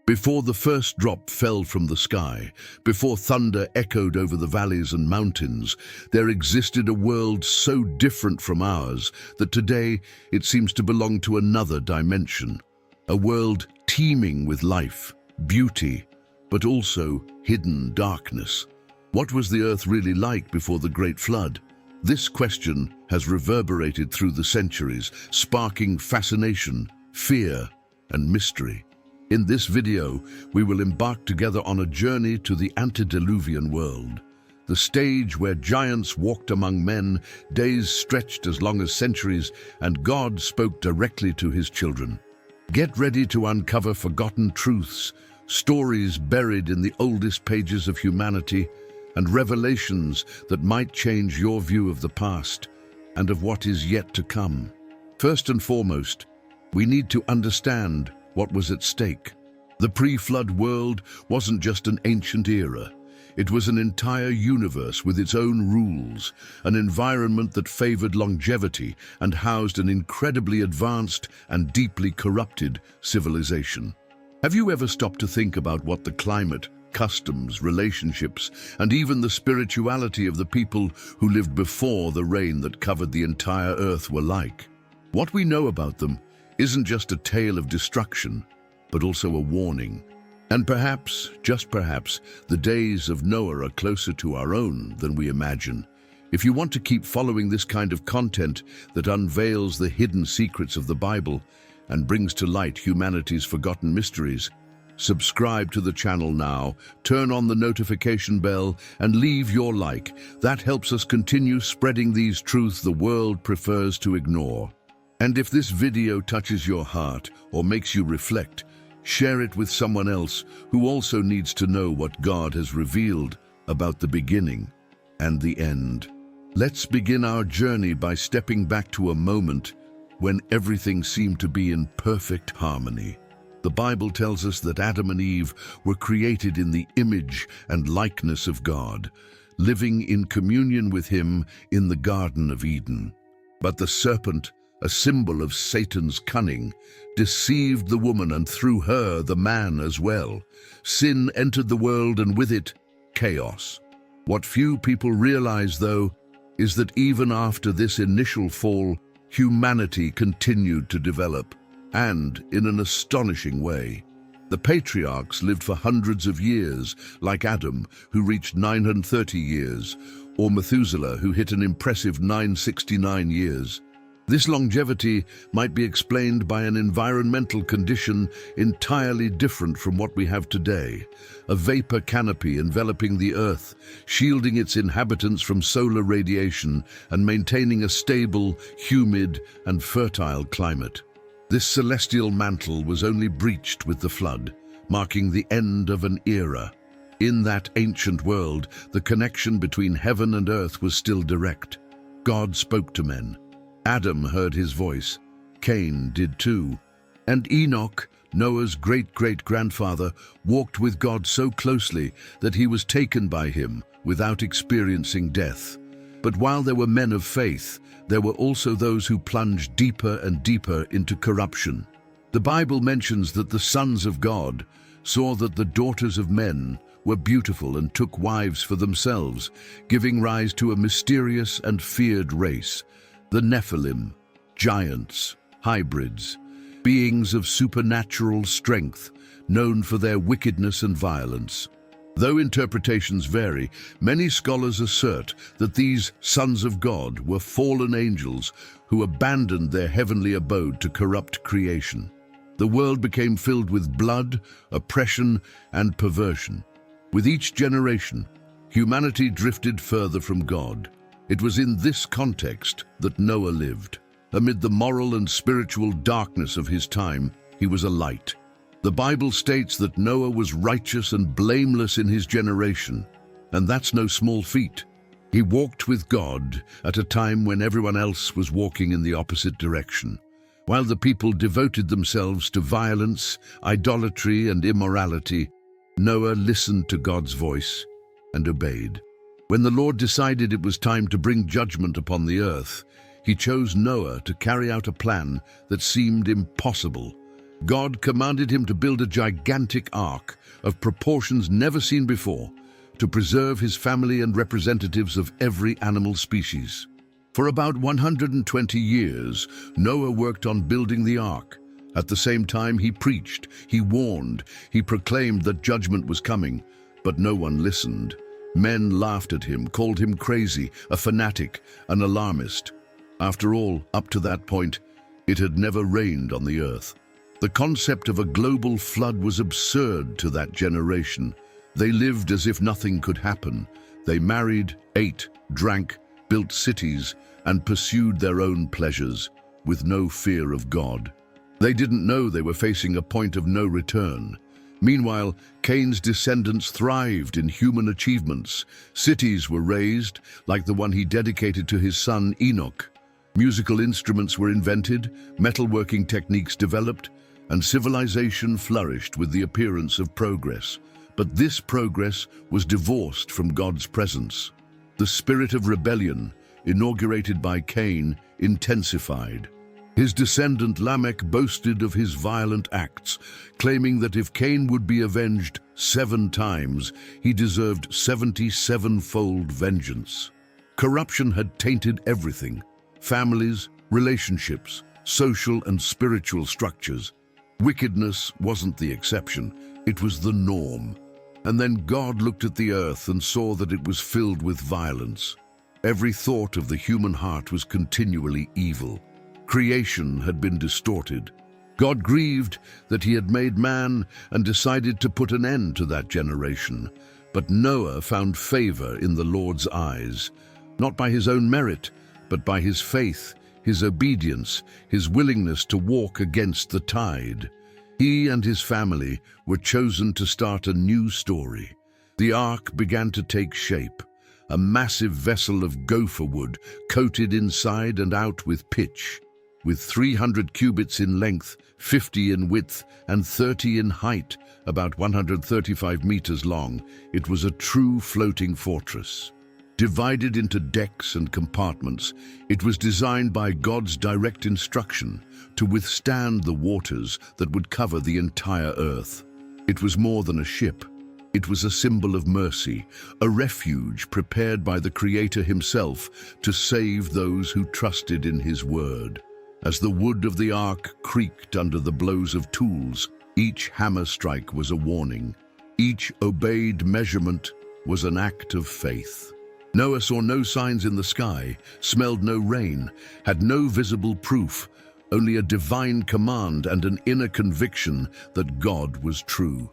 Before the first drop fell from the sky, before thunder echoed over the valleys and mountains, there existed a world so different from ours that today it seems to belong to another dimension. A world teeming with life, beauty, but also hidden darkness. What was the earth really like before the Great Flood? This question has reverberated through the centuries, sparking fascination, fear, and mystery. In this video, we will embark together on a journey to the antediluvian world, the stage where giants walked among men, days stretched as long as centuries, and God spoke directly to his children. Get ready to uncover forgotten truths, stories buried in the oldest pages of humanity, and revelations that might change your view of the past and of what is yet to come. First and foremost, we need to understand what was at stake. The pre-flood world wasn't just an ancient era. It was an entire universe with its own rules, an environment that favored longevity and housed an incredibly advanced and deeply corrupted civilization. Have you ever stopped to think about what the climate, customs, relationships, and even the spirituality of the people who lived before the rain that covered the entire earth were like? What we know about them isn't just a tale of destruction, but also a warning. And perhaps, just perhaps, the days of Noah are closer to our own than we imagine. If you want to keep following this kind of content that unveils the hidden secrets of the Bible and brings to light humanity's forgotten mysteries, subscribe to the channel now, turn on the notification bell, and leave your like. That helps us continue spreading these truths the world prefers to ignore. And if this video touches your heart or makes you reflect, share it with someone else who also needs to know what God has revealed about the beginning and the end. Let's begin our journey by stepping back to a moment when everything seemed to be in perfect harmony. The Bible tells us that Adam and Eve were created in the image and likeness of God, living in communion with Him in the Garden of Eden. But the serpent, a symbol of Satan's cunning, deceived the woman, and through her the man as well. Sin entered the world, and with it, chaos. What few people realize, though, is that even after this initial fall, humanity continued to develop, and in an astonishing way. The patriarchs lived for hundreds of years, like Adam, who reached 930 years, or Methuselah, who hit an impressive 969 years. This longevity might be explained by an environmental condition entirely different from what we have today, a vapor canopy enveloping the Earth, shielding its inhabitants from solar radiation and maintaining a stable, humid, and fertile climate. This celestial mantle was only breached with the flood, marking the end of an era. In that ancient world, the connection between heaven and earth was still direct. God spoke to men. Adam heard his voice. Cain did too. And Enoch, Noah's great-great-grandfather, walked with God so closely that he was taken by him without experiencing death. But while there were men of faith, there were also those who plunged deeper and deeper into corruption. The Bible mentions that the sons of God saw that the daughters of men were beautiful and took wives for themselves, giving rise to a mysterious and feared race, the Nephilim, giants, hybrids, beings of supernatural strength, known for their wickedness and violence. Though interpretations vary, many scholars assert that these sons of God were fallen angels who abandoned their heavenly abode to corrupt creation. The world became filled with blood, oppression, and perversion. With each generation, humanity drifted further from God. It was in this context that Noah lived. Amid the moral and spiritual darkness of his time, he was a light. The Bible states that Noah was righteous and blameless in his generation, and that's no small feat. He walked with God at a time when everyone else was walking in the opposite direction. While the people devoted themselves to violence, idolatry, and immorality, Noah listened to God's voice and obeyed. When the Lord decided it was time to bring judgment upon the earth, he chose Noah to carry out a plan that seemed impossible. God commanded him to build a gigantic ark of proportions never seen before to preserve his family and representatives of every animal species. For about 120 years, Noah worked on building the ark. At the same time, he preached, he warned, he proclaimed that judgment was coming, but no one listened. Men laughed at him, called him crazy, a fanatic, an alarmist. After all, up to that point, it had never rained on the earth. The concept of a global flood was absurd to that generation. They lived as if nothing could happen. They married, ate, drank, built cities, and pursued their own pleasures, with no fear of God. They didn't know they were facing a point of no return. Meanwhile, Cain's descendants thrived in human achievements. Cities were raised, like the one he dedicated to his son Enoch. Musical instruments were invented, metalworking techniques developed, and civilization flourished with the appearance of progress. But this progress was divorced from God's presence. The spirit of rebellion, inaugurated by Cain, intensified. His descendant Lamech boasted of his violent acts, claiming that if Cain would be avenged 7 times, he deserved 77-fold vengeance. Corruption had tainted everything: families, relationships, social and spiritual structures. Wickedness wasn't the exception, it was the norm. And then God looked at the earth and saw that it was filled with violence. Every thought of the human heart was continually evil. Creation had been distorted. God grieved that he had made man and decided to put an end to that generation. But Noah found favor in the Lord's eyes, not by his own merit, but by his faith, his obedience, his willingness to walk against the tide. He and his family were chosen to start a new story. The ark began to take shape, a massive vessel of gopher wood coated inside and out with pitch. With 300 cubits in length, 50 in width, and 30 in height, about 135 meters long, it was a true floating fortress. Divided into decks and compartments, it was designed by God's direct instruction to withstand the waters that would cover the entire earth. It was more than a ship. It was a symbol of mercy, a refuge prepared by the Creator himself to save those who trusted in his word. As the wood of the ark creaked under the blows of tools, each hammer strike was a warning. Each obeyed measurement was an act of faith. Noah saw no signs in the sky, smelled no rain, had no visible proof, only a divine command and an inner conviction that God was true.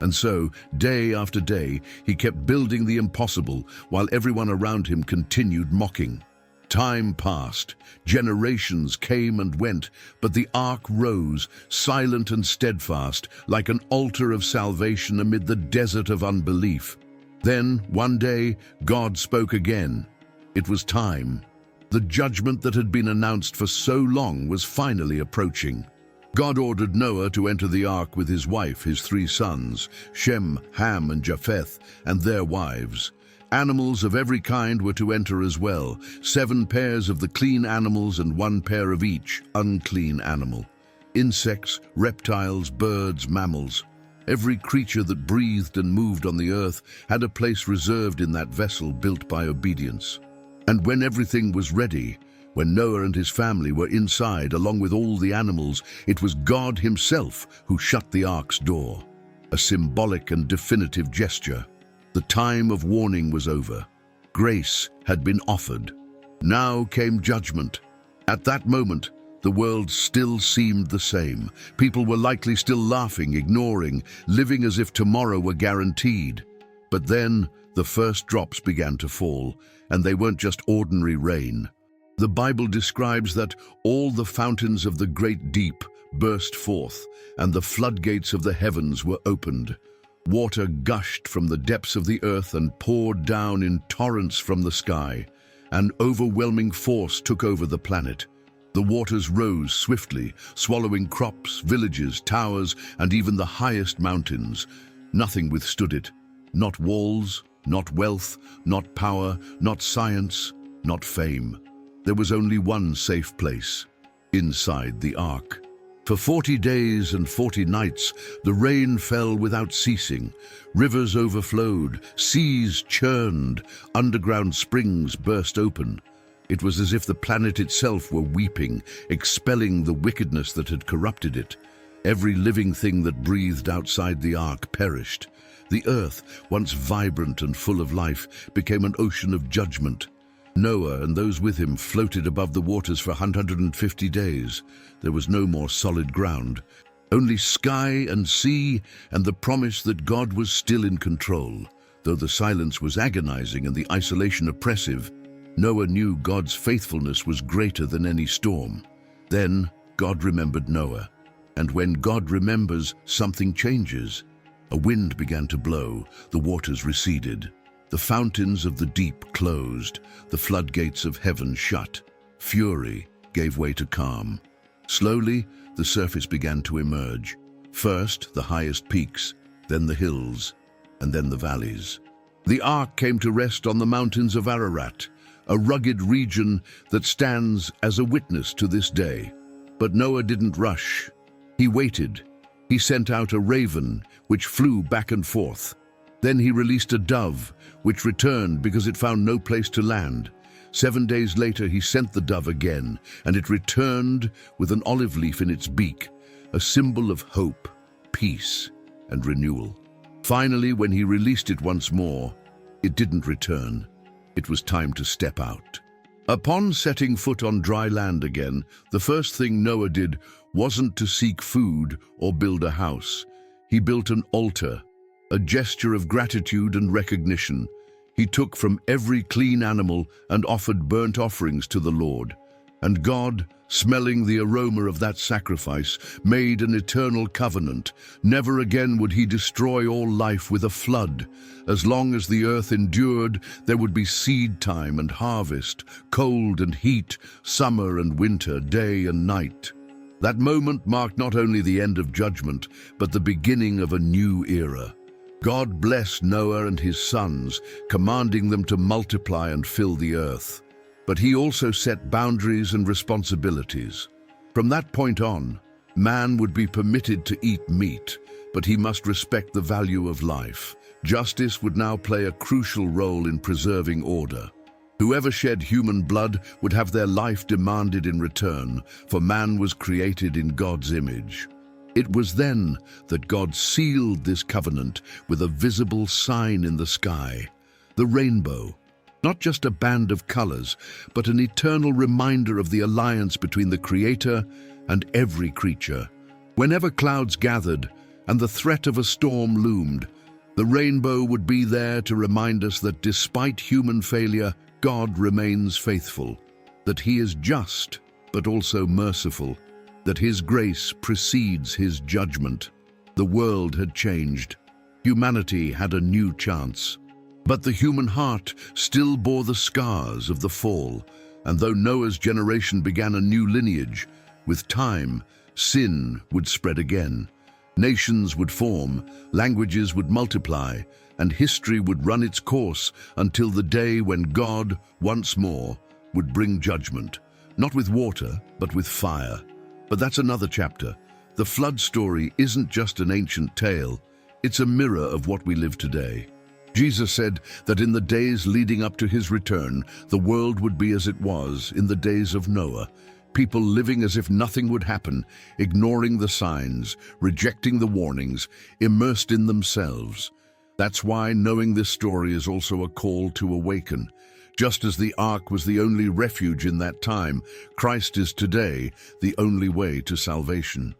And so, day after day, he kept building the impossible while everyone around him continued mocking. Time passed, generations came and went, but the ark rose, silent and steadfast, like an altar of salvation amid the desert of unbelief. Then, one day, God spoke again. It was time. The judgment that had been announced for so long was finally approaching. God ordered Noah to enter the ark with his wife, his 3 sons, Shem, Ham, and Japheth, and their wives. Animals of every kind were to enter as well, 7 pairs of the clean animals and 1 pair of each unclean animal. Insects, reptiles, birds, mammals. Every creature that breathed and moved on the earth had a place reserved in that vessel built by obedience. And when everything was ready, when Noah and his family were inside along with all the animals, it was God himself who shut the ark's door. A symbolic and definitive gesture. The time of warning was over. Grace had been offered. Now came judgment. At that moment, the world still seemed the same. People were likely still laughing, ignoring, living as if tomorrow were guaranteed. But then, the first drops began to fall, and they weren't just ordinary rain. The Bible describes that all the fountains of the great deep burst forth, and the floodgates of the heavens were opened. Water gushed from the depths of the earth and poured down in torrents from the sky. An overwhelming force took over the planet. The waters rose swiftly, swallowing crops, villages, towers, and even the highest mountains. Nothing withstood it. Not walls, not wealth, not power, not science, not fame. There was only one safe place: inside the ark. For 40 days and 40 nights, the rain fell without ceasing. Rivers overflowed, seas churned, underground springs burst open. It was as if the planet itself were weeping, expelling the wickedness that had corrupted it. Every living thing that breathed outside the ark perished. The earth, once vibrant and full of life, became an ocean of judgment. Noah and those with him floated above the waters for 150 days. There was no more solid ground, only sky and sea and the promise that God was still in control. Though the silence was agonizing and the isolation oppressive, Noah knew God's faithfulness was greater than any storm. Then God remembered Noah. And when God remembers, something changes. A wind began to blow, the waters receded. The fountains of the deep closed, the floodgates of heaven shut. Fury gave way to calm. Slowly, the surface began to emerge. First, the highest peaks, then the hills, and then the valleys. The ark came to rest on the mountains of Ararat, a rugged region that stands as a witness to this day. But Noah didn't rush. He waited. He sent out a raven, which flew back and forth. Then he released a dove, which returned because it found no place to land. 7 days later, he sent the dove again, and it returned with an olive leaf in its beak, a symbol of hope, peace, and renewal. Finally, when he released it once more, it didn't return. It was time to step out. Upon setting foot on dry land again, the first thing Noah did wasn't to seek food or build a house. He built an altar, a gesture of gratitude and recognition. He took from every clean animal and offered burnt offerings to the Lord. And God, smelling the aroma of that sacrifice, made an eternal covenant. Never again would he destroy all life with a flood. As long as the earth endured, there would be seed time and harvest, cold and heat, summer and winter, day and night. That moment marked not only the end of judgment, but the beginning of a new era. God blessed Noah and his sons, commanding them to multiply and fill the earth. But he also set boundaries and responsibilities. From that point on, man would be permitted to eat meat, but he must respect the value of life. Justice would now play a crucial role in preserving order. Whoever shed human blood would have their life demanded in return, for man was created in God's image. It was then that God sealed this covenant with a visible sign in the sky, the rainbow. Not just a band of colors, but an eternal reminder of the alliance between the Creator and every creature. Whenever clouds gathered and the threat of a storm loomed, the rainbow would be there to remind us that despite human failure, God remains faithful, that He is just, but also merciful, that His grace precedes His judgment. The world had changed. Humanity had a new chance. But the human heart still bore the scars of the fall, and though Noah's generation began a new lineage, with time, sin would spread again. Nations would form, languages would multiply, and history would run its course until the day when God, once more, would bring judgment, not with water, but with fire. But that's another chapter. The flood story isn't just an ancient tale, it's a mirror of what we live today. Jesus said that in the days leading up to His return, the world would be as it was in the days of Noah, people living as if nothing would happen, ignoring the signs, rejecting the warnings, immersed in themselves. That's why knowing this story is also a call to awaken. Just as the ark was the only refuge in that time, Christ is today the only way to salvation.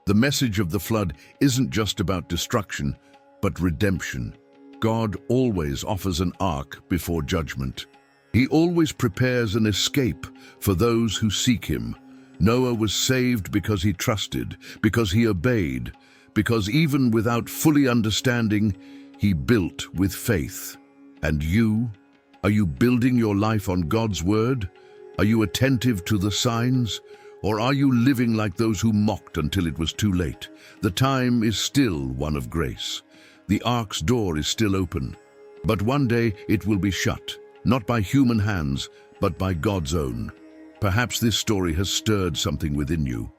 The message of the flood isn't just about destruction, but redemption. God always offers an ark before judgment. He always prepares an escape for those who seek Him. Noah was saved because he trusted, because he obeyed, because even without fully understanding, he built with faith. And you? Are you building your life on God's word? Are you attentive to the signs? Or are you living like those who mocked until it was too late? The time is still one of grace. The ark's door is still open. But one day it will be shut, not by human hands, but by God's own. Perhaps this story has stirred something within you.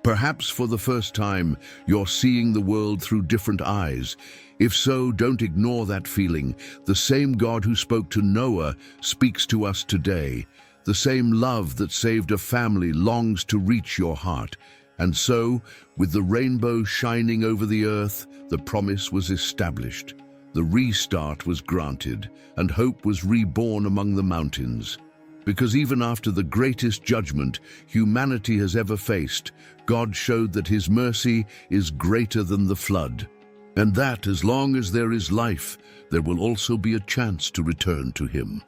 Perhaps for the first time, you're seeing the world through different eyes. If so, don't ignore that feeling. The same God who spoke to Noah speaks to us today. The same love that saved a family longs to reach your heart. And so, with the rainbow shining over the earth, the promise was established. The restart was granted, and hope was reborn among the mountains. Because even after the greatest judgment humanity has ever faced, God showed that His mercy is greater than the flood, and that as long as there is life, there will also be a chance to return to Him.